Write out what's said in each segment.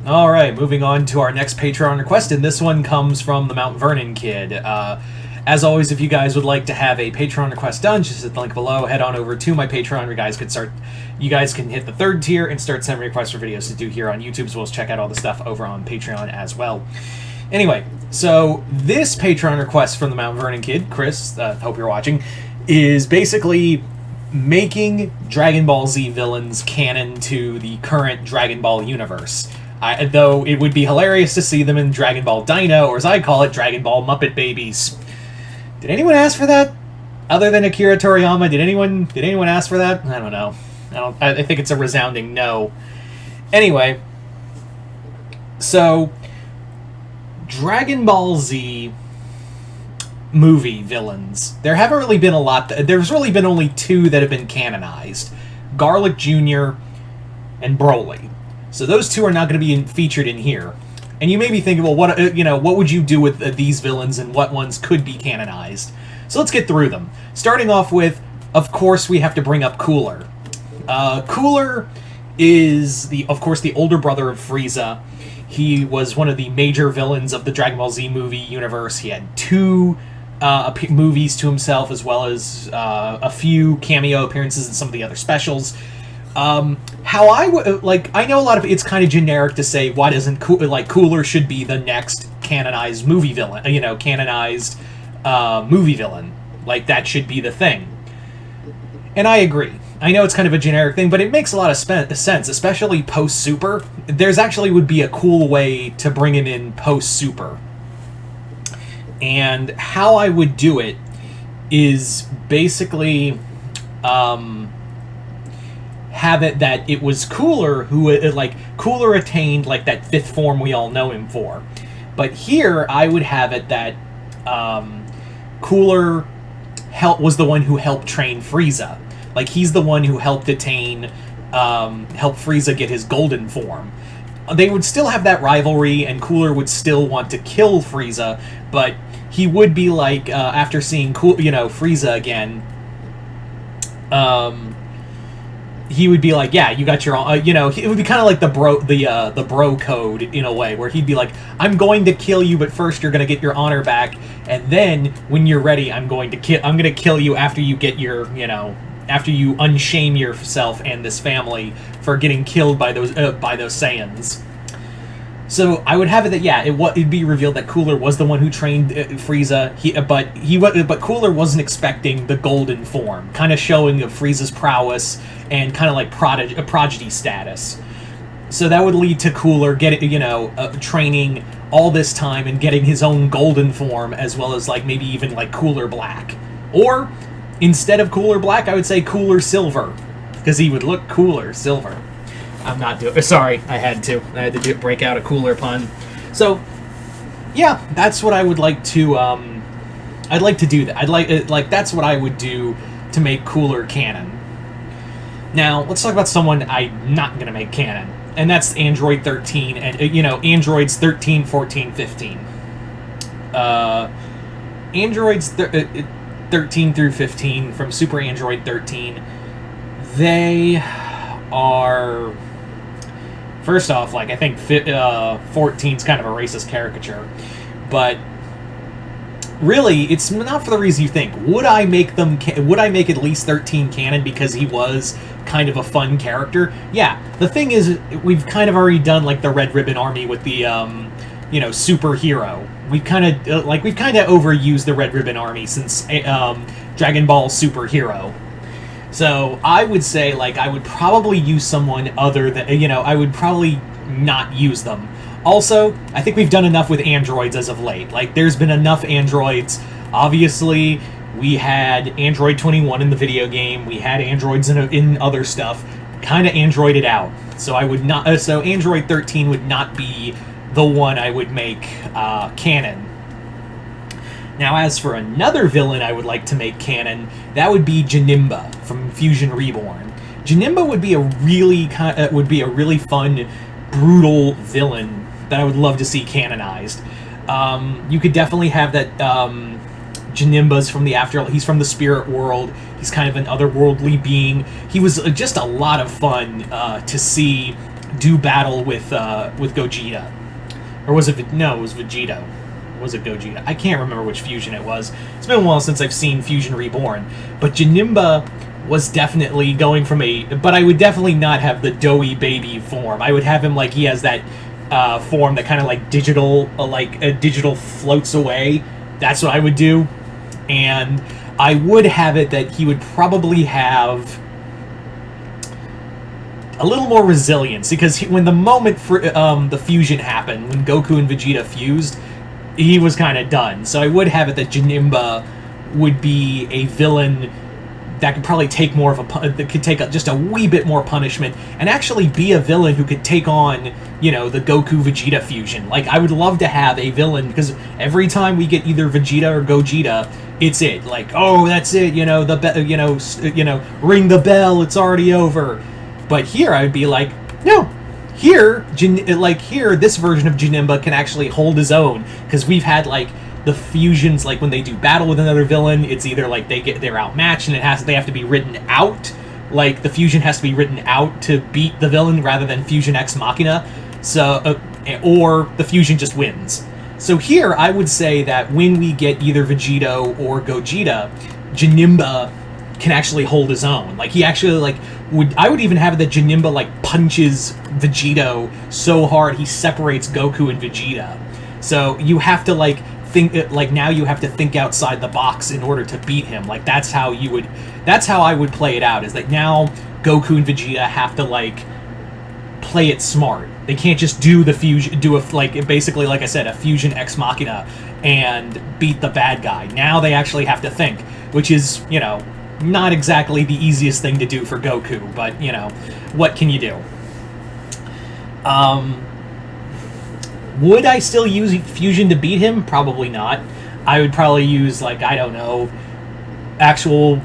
Alright, moving on to our next Patreon request, and this one comes from the Mount Vernon Kid. As always, if you guys would like to have a Patreon request done, just hit the link below, head on over to my Patreon, where you guys can hit the 3rd tier and start sending requests for videos to do here on YouTube, as well as check out all the stuff over on Patreon as well. Anyway, so this Patreon request from the Mount Vernon Kid, Chris, hope you're watching, is basically making Dragon Ball Z villains canon to the current Dragon Ball universe. Though it would be hilarious to see them in Dragon Ball Dino, or as I call it, Dragon Ball Muppet Babies. Did anyone ask for that? Other than Akira Toriyama, did anyone ask for that? I don't know. I think it's a resounding no. Anyway, so Dragon Ball Z movie villains. There haven't really been a lot. There's really been only 2 that have been canonized: Garlic Jr. and Broly. So those 2 are not going to be featured in here. And you may be thinking, well, what would you do with these villains, and what ones could be canonized? So let's get through them. Starting off with, of course, we have to bring up Cooler. Cooler is of course the older brother of Frieza. He was one of the major villains of the Dragon Ball Z movie universe. He had 2 movies to himself, as well as a few cameo appearances in some of the other specials. How I would I know a lot of it's kind of generic to say why doesn't Cooler should be the next canonized movie villain, canonized movie villain, like that should be the thing. And I agree. I know it's kind of a generic thing, but it makes a lot of sense, especially post Super. There's actually would be a cool way to bring him in post Super. And how I would do it is basically have it that it was Cooler who, Cooler attained, that 5th form we all know him for. But here, I would have it that Cooler was the one who helped train Frieza. He's the one who helped attain, help Frieza get his golden form. They would still have that rivalry, and Cooler would still want to kill Frieza, but he would be after seeing Frieza again, he would be like, yeah, you got your own, it would be kind of like the bro code in a way, where he'd be like, I'm going to kill you, but first you're going to get your honor back, and then when you're ready, I'm going to kill you after you get your, after you unshame yourself and this family for getting killed by those Saiyans. So I would have it that, yeah, it'd be revealed that Cooler was the one who trained Frieza, but Cooler wasn't expecting the golden form, kind of showing of Frieza's prowess and kind of like prodigy status. So that would lead to Cooler training all this time and getting his own golden form, as well as maybe even Cooler Black. Or instead of Cooler Black, I would say Cooler Silver, because he would look cooler silver. I'm not doing. Sorry, I had to break out a Cooler pun. So, yeah, that's what I would like to. I'd like to do that. That's what I would do to make Cooler canon. Now, let's talk about someone I'm not gonna make canon, and that's Android 13, and androids 13, 14, 15. Androids 13 through 15 from Super Android 13. They are. First off, I think 14's kind of a racist caricature, but really, it's not for the reason you think. Would I make at least 13 canon because he was kind of a fun character? Yeah. The thing is, we've kind of already done the Red Ribbon Army with the superhero. We've kind of overused the Red Ribbon Army since Dragon Ball Superhero. So I would say, I would probably use someone other than, I would probably not use them. Also, I think we've done enough with androids as of late. There's been enough androids. Obviously, we had Android 21 in the video game. We had androids in other stuff. Kind of androided out. So I would not. So Android 13 would not be the one I would make canon. Now, as for another villain I would like to make canon, that would be Janemba from Fusion Reborn. Janemba would be a really fun, brutal villain that I would love to see canonized. You could definitely have that. Janemba's from the afterlife. He's from the spirit world. He's kind of an otherworldly being. He was just a lot of fun to see do battle with Gogeta, or was it no? It was Vegito. Was it Gogeta? I can't remember which fusion it was. It's been a while since I've seen Fusion Reborn, but Janemba was definitely going from a... But I would definitely not have the doughy baby form. I would have him like he has that form that kind of like digital floats away. That's what I would do. And I would have it that he would probably have a little more resilience, because when the moment for the fusion happened, when Goku and Vegeta fused, he was kind of done. So I would have it that Janemba would be a villain that could probably take more of that could take just a wee bit more punishment, and actually be a villain who could take on, you know, the Goku Vegeta fusion. Like, I would love to have a villain, because every time we get either Vegeta or Gogeta, it's it. Like, oh, that's it. You know, ring the bell. It's already over. But here I would be like, no. Here, this version of Janemba can actually hold his own, because we've had like the fusions, like when they do battle with another villain, it's either like they're outmatched and they have to be written out. Like, the fusion has to be written out to beat the villain rather than Fusion Ex Machina. So, or the fusion just wins. So here, I would say that when we get either Vegito or Gogeta, Janemba can actually hold his own. Like, he actually I would even have it that Janemba like punches Vegito so hard he separates Goku and Vegeta. So you have to now you have to think outside the box in order to beat him. Like, that's how I would play it out, is that now Goku and Vegeta have to play it smart. They can't just do the fusion, basically, like I said, a Fusion Ex Machina and beat the bad guy. Now they actually have to think, which is, you know, not exactly the easiest thing to do for Goku, but, you know, what can you do? Would I still use Fusion to beat him? Probably not. I would probably use, I don't know, actual,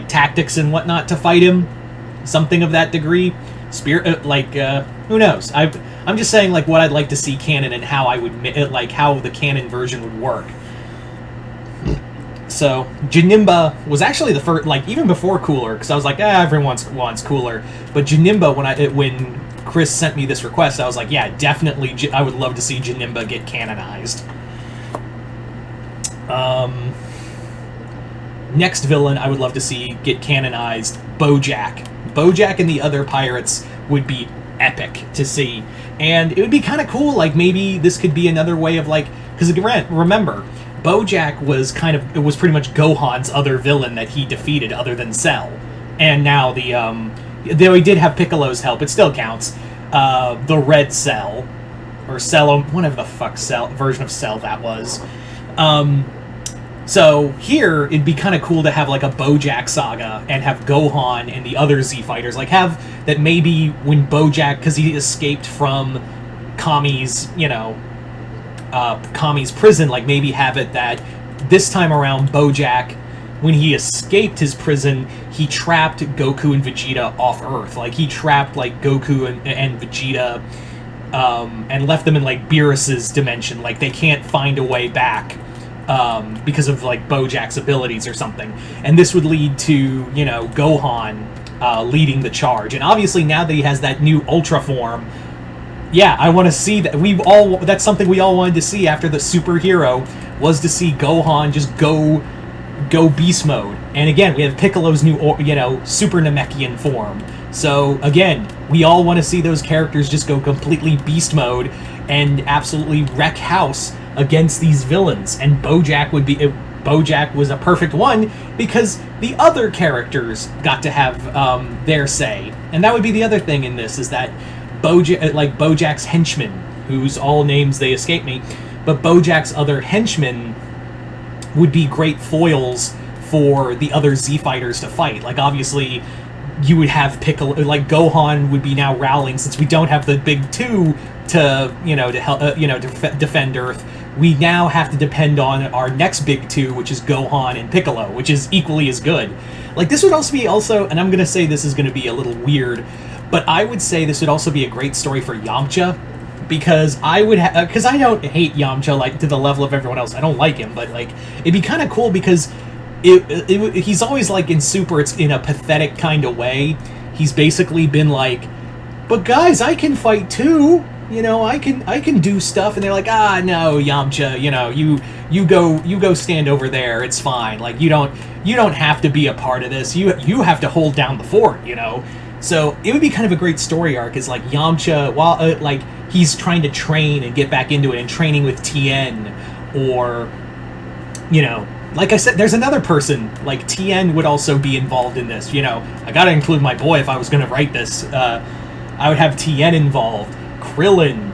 tactics and whatnot to fight him. Something of that degree. Who knows? I'm just saying, what I'd like to see canon and how I would, how the canon version would work. So, Janemba was actually the first, even before Cooler, because I was like, everyone wants Cooler. But Janemba, when Chris sent me this request, I was like, yeah, definitely, I would love to see Janemba get canonized. Next villain I would love to see get canonized, Bojack. Bojack and the other pirates would be epic to see. And it would be kind of cool, maybe this could be another way of, because remember, Bojack was pretty much Gohan's other villain that he defeated other than Cell. And now though he did have Piccolo's help, it still counts. The Red Cell, or Cell, whatever the fuck version of Cell that was. So here, it'd be kind of cool to have a Bojack saga and have Gohan and the other Z fighters, have that maybe when Bojack, because he escaped from Kami's, Kami's prison, maybe have it that this time around Bojack, when he escaped his prison, he trapped Goku and Vegeta off Earth. He trapped Goku and Vegeta and left them in Beerus's dimension. They can't find a way back because of Bojack's abilities or something. And this would lead to, Gohan leading the charge. And obviously now that he has that new Ultra form, yeah, I want to see that. That's something we all wanted to see after the superhero, was to see Gohan just go beast mode. And again, we have Piccolo's new, Super Namekian form. So again, we all want to see those characters just go completely beast mode and absolutely wreck house against these villains. And Bojack was a perfect one because the other characters got to have their say. And that would be the other thing in this, is that Bojack's henchmen, whose all names they escape me, but Bojack's other henchmen would be great foils for the other Z fighters to fight. Obviously, you would have Piccolo, Gohan would be now rallying, since we don't have the big two to help, to defend Earth. We now have to depend on our next big two, which is Gohan and Piccolo, which is equally as good. This would also be and I'm gonna say this is gonna be a little weird, but I would say this would also be a great story for Yamcha, because I don't hate Yamcha to the level of everyone else. I don't like him, but it'd be kind of cool because he's always in Super. It's in a pathetic kind of way. He's basically been but guys, I can fight too. You know, I can do stuff. And they're like, ah, no, Yamcha, you know, you go stand over there. It's fine. Like, you don't have to be a part of this. You have to hold down the fort, you know. So it would be kind of a great story arc, is like Yamcha, while like he's trying to train and get back into it, and training with Tien, or, you know, like I said, there's another person, like Tien would also be involved in this. You know, I gotta include my boy if I was gonna write this. I would have Tien involved, Krillin,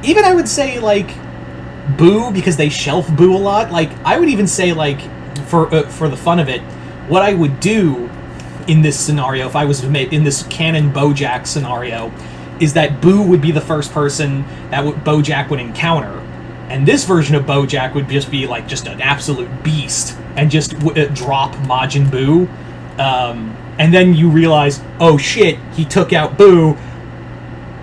even I would say like Boo, because they shelf Boo a lot. Like, I would even say, like, for the fun of it, what I would do in this scenario, if I was in this canon BoJack scenario, is that Boo would be the first person that BoJack would encounter, and this version of BoJack would just be like just an absolute beast and just drop Majin Buu, and then you realize, oh shit, he took out Boo.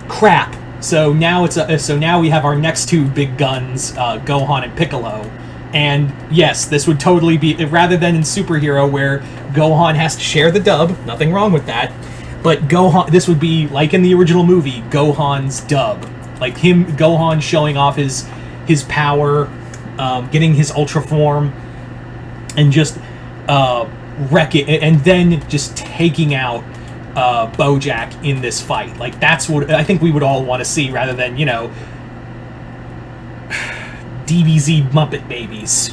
Crap. So now now we have our next two big guns, Gohan and Piccolo. And yes, this would totally be, rather than in Superhero where Gohan has to share the dub, nothing wrong with that, but this would be, like in the original movie, Gohan's dub. Like Gohan showing off his power, getting his Ultra form, and just wreck it, and then just taking out BoJack in this fight. Like, that's what I think we would all want to see, rather than, you know, DBZ Muppet Babies.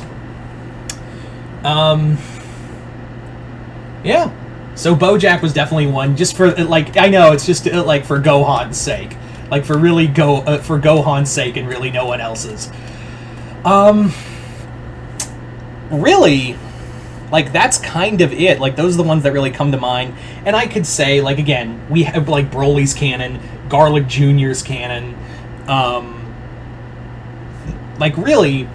Yeah. So BoJack was definitely one, just for, like, I know, it's just, like, for Gohan's sake. Like, for Gohan's sake and really no one else's. Really, like, that's kind of it. Like, those are the ones that really come to mind. And I could say, like, again, we have, like, Broly's canon, Garlic Jr.'s canon, like, really,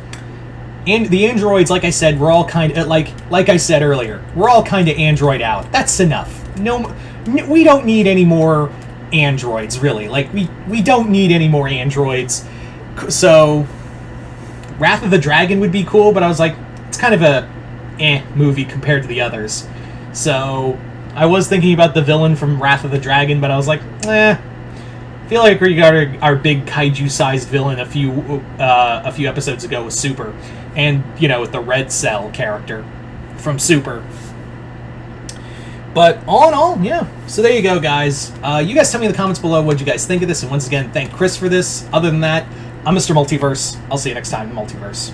and the androids, like I said, we're all kind of, like I said earlier, we're all kind of android out. That's enough. No, we don't need any more androids, really. Like, we don't need any more androids. So, Wrath of the Dragon would be cool, but I was like, it's kind of a movie compared to the others. So, I was thinking about the villain from Wrath of the Dragon, but I was like, I feel like we got our big kaiju-sized villain a few episodes ago with Super, and, you know, with the Red Cell character from Super. But all in all, yeah. So there you go, guys. You guys tell me in the comments below what you guys think of this, and once again, thank Chris for this. Other than that, I'm Mr. Multiverse. I'll see you next time in the Multiverse.